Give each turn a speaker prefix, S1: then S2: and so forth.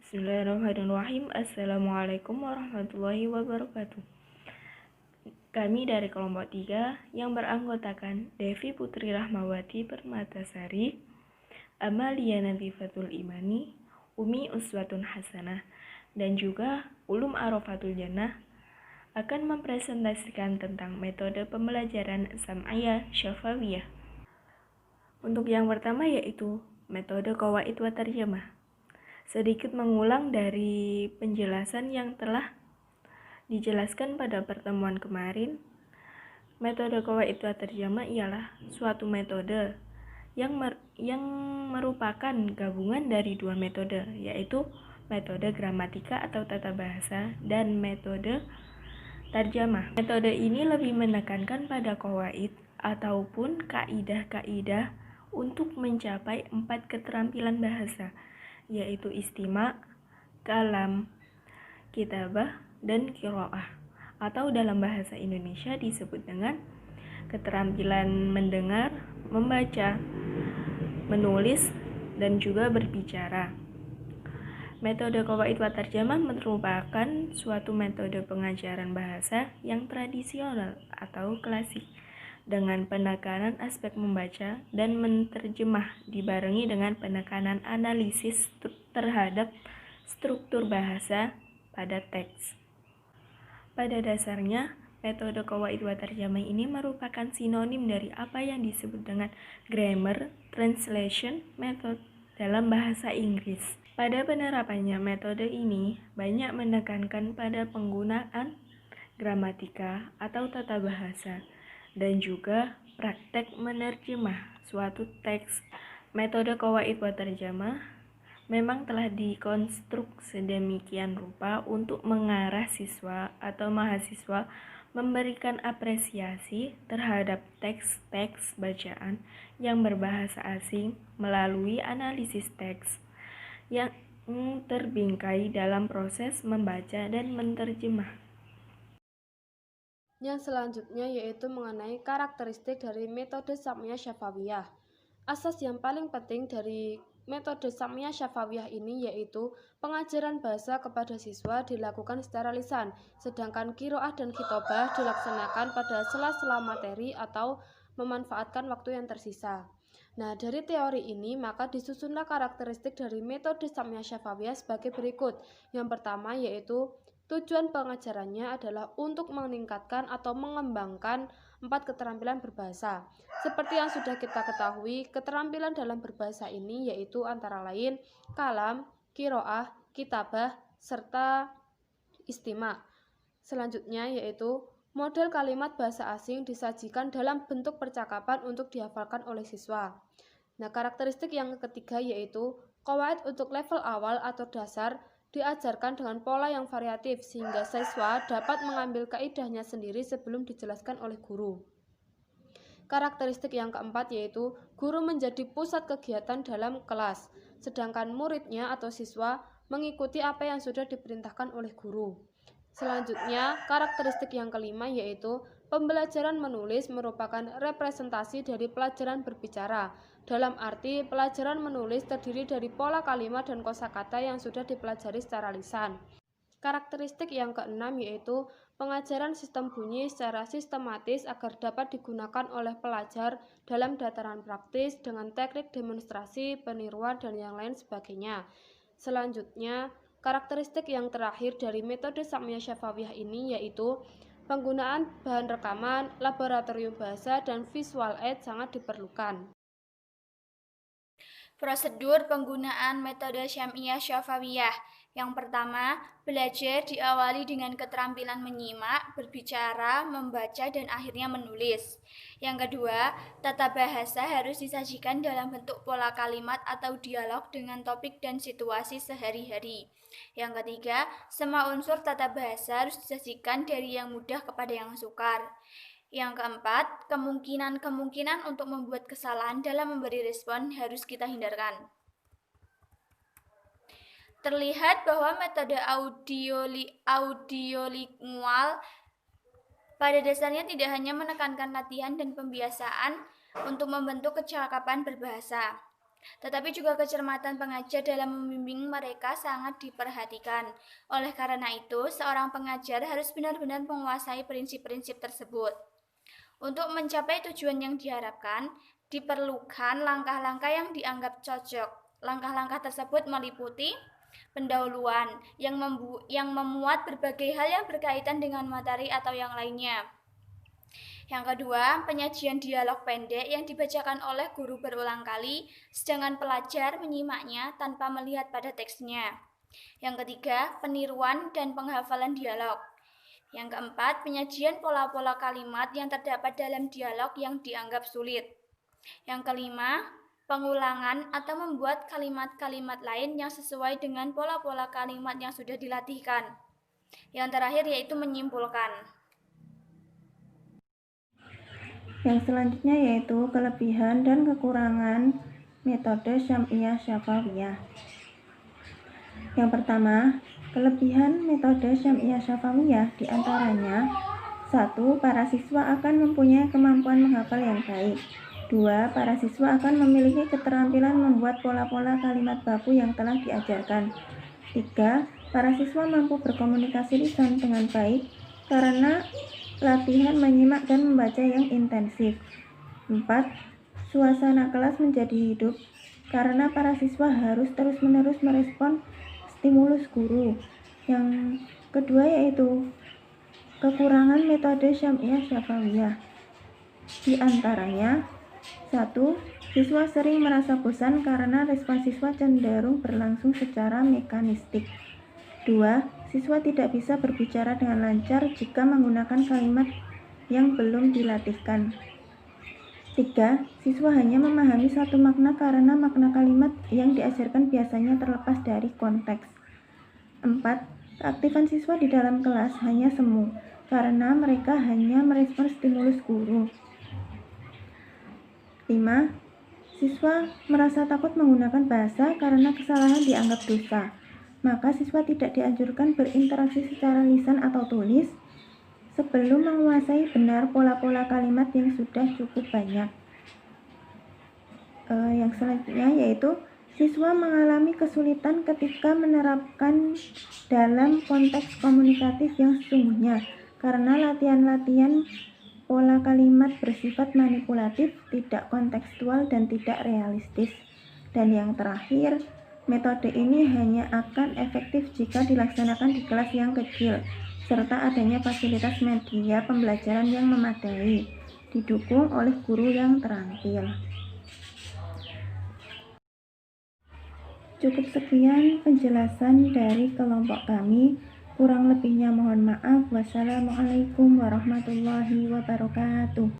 S1: Bismillahirrahmanirrahim. Assalamualaikum warahmatullahi wabarakatuh. Kami dari kelompok 3 yang beranggotakan Devi Putri Rahmawati Permatasari, Amalia Natifatul Imani, Umi Uswatun Hasanah, dan juga Ulum Arofatul Jannah akan mempresentasikan tentang metode pembelajaran Sam'iyah Syafawiyah. Untuk yang pertama yaitu metode Qawaid wa Tarjamah. Sedikit mengulang dari penjelasan yang telah dijelaskan pada pertemuan kemarin, metode Qawaid wa Tarjamah ialah suatu metode yang merupakan gabungan dari dua metode, yaitu metode gramatika atau tata bahasa dan metode tarjamah. Metode ini lebih menekankan pada qawaid ataupun kaidah-kaidah untuk mencapai 4 keterampilan bahasa, yaitu istima', kalam, kitabah, dan qiraah, atau dalam bahasa Indonesia disebut dengan keterampilan mendengar, membaca, menulis, dan juga berbicara. Metode Qawaid wa Tarjamah merupakan suatu metode pengajaran bahasa yang tradisional atau klasik, dengan penekanan aspek membaca dan menerjemah dibarengi dengan penekanan analisis terhadap struktur bahasa pada teks. Pada dasarnya, metode Qawaid wa Tarjamah ini merupakan sinonim dari apa yang disebut dengan grammar translation method dalam bahasa Inggris. Pada penerapannya, metode ini banyak menekankan pada penggunaan gramatika atau tata bahasa dan juga praktek menerjemah suatu teks. Metode Qawaid wa Tarjamah memang telah dikonstruk sedemikian rupa untuk mengarah siswa atau mahasiswa memberikan apresiasi terhadap teks-teks bacaan yang berbahasa asing melalui analisis teks yang terbingkai dalam proses membaca dan menerjemah.
S2: Yang selanjutnya yaitu mengenai karakteristik dari metode Sam'iyah Syafawiyah. Asas yang paling penting dari metode Sam'iyah Syafawiyah ini yaitu pengajaran bahasa kepada siswa dilakukan secara lisan, sedangkan qiraah dan khitabah dilaksanakan pada sela-sela materi atau memanfaatkan waktu yang tersisa. Nah, dari teori ini maka disusunlah karakteristik dari metode Sam'iyah Syafawiyah sebagai berikut. Yang pertama yaitu tujuan pengajarannya adalah untuk meningkatkan atau mengembangkan 4 keterampilan berbahasa. Seperti yang sudah kita ketahui, keterampilan dalam berbahasa ini yaitu antara lain kalam, qiraah, kitabah, serta istima'. Selanjutnya yaitu model kalimat bahasa asing disajikan dalam bentuk percakapan untuk dihafalkan oleh siswa. Nah, karakteristik yang ketiga yaitu qawaid untuk level awal atau dasar diajarkan dengan pola yang variatif sehingga siswa dapat mengambil kaidahnya sendiri sebelum dijelaskan oleh guru. Karakteristik yang keempat yaitu guru menjadi pusat kegiatan dalam kelas, sedangkan muridnya atau siswa mengikuti apa yang sudah diperintahkan oleh guru. Selanjutnya, karakteristik yang kelima yaitu pembelajaran menulis merupakan representasi dari pelajaran berbicara. Dalam arti, pelajaran menulis terdiri dari pola kalimat dan kosakata yang sudah dipelajari secara lisan. Karakteristik yang keenam yaitu pengajaran sistem bunyi secara sistematis agar dapat digunakan oleh pelajar dalam dataran praktis dengan teknik demonstrasi, peniruan, dan yang lain sebagainya. Selanjutnya, karakteristik yang terakhir dari metode Sam'iyah Syafawiyah ini yaitu penggunaan bahan rekaman, laboratorium bahasa, dan visual aid sangat diperlukan.
S3: Prosedur penggunaan metode Sam'iyah Syafawiyah. Yang pertama, belajar diawali dengan keterampilan menyimak, berbicara, membaca, dan akhirnya menulis. Yang kedua, tata bahasa harus disajikan dalam bentuk pola kalimat atau dialog dengan topik dan situasi sehari-hari. Yang ketiga, semua unsur tata bahasa harus disajikan dari yang mudah kepada yang sukar. Yang keempat, kemungkinan untuk membuat kesalahan dalam memberi respon harus kita hindarkan. Terlihat bahwa metode audiolingual pada dasarnya tidak hanya menekankan latihan dan pembiasaan untuk membentuk kecakapan berbahasa, Tetapi juga kecermatan pengajar dalam membimbing mereka sangat diperhatikan. Oleh karena itu, seorang pengajar harus benar-benar menguasai prinsip-prinsip tersebut. Untuk mencapai tujuan yang diharapkan, diperlukan langkah-langkah yang dianggap cocok. Langkah-langkah tersebut meliputi pendahuluan yang memuat berbagai hal yang berkaitan dengan materi atau yang lainnya. Yang kedua, penyajian dialog pendek yang dibacakan oleh guru berulang kali, sedangkan pelajar menyimaknya tanpa melihat pada teksnya. Yang ketiga, peniruan dan penghafalan dialog. Yang keempat, penyajian pola-pola kalimat yang terdapat dalam dialog yang dianggap sulit. Yang kelima, pengulangan atau membuat kalimat-kalimat lain yang sesuai dengan pola-pola kalimat yang sudah dilatihkan. Yang terakhir yaitu menyimpulkan.
S4: Yang selanjutnya yaitu kelebihan dan kekurangan metode Syam'iyah Syafawiyah. Yang pertama, kelebihan metode Syam'iyah Syafawiyah diantaranya: 1. Para siswa akan mempunyai kemampuan menghafal yang baik. 2. Para siswa akan memiliki keterampilan membuat pola-pola kalimat baku yang telah diajarkan. 3. Para siswa mampu berkomunikasi lisan dengan baik karena latihan menyimak dan membaca yang intensif. 4. Suasana kelas menjadi hidup karena para siswa harus terus-menerus merespon stimulus guru. Yang kedua yaitu kekurangan metode Syam'iyah Syafawiyah. Di antaranya: 1. Siswa sering merasa bosan karena respon siswa cenderung berlangsung secara mekanistik. 2. Siswa tidak bisa berbicara dengan lancar jika menggunakan kalimat yang belum dilatihkan. 3. Siswa hanya memahami satu makna karena makna kalimat yang diajarkan biasanya terlepas dari konteks. 4. Keaktifan siswa di dalam kelas hanya semu karena mereka hanya merespon stimulus guru. 5. Siswa merasa takut menggunakan bahasa karena kesalahan dianggap dosa. Maka siswa tidak dianjurkan berinteraksi secara lisan atau tulis sebelum menguasai benar pola-pola kalimat yang sudah cukup banyak. Yang selanjutnya yaitu siswa mengalami kesulitan ketika menerapkan dalam konteks komunikatif yang sesungguhnya karena latihan-latihan pola kalimat bersifat manipulatif, tidak kontekstual, dan tidak realistis. Dan yang terakhir, metode ini hanya akan efektif jika dilaksanakan di kelas yang kecil, serta adanya fasilitas media pembelajaran yang memadai, didukung oleh guru yang terampil. Cukup sekian penjelasan dari kelompok kami. Kurang lebihnya mohon maaf. Wassalamualaikum warahmatullahi wabarakatuh.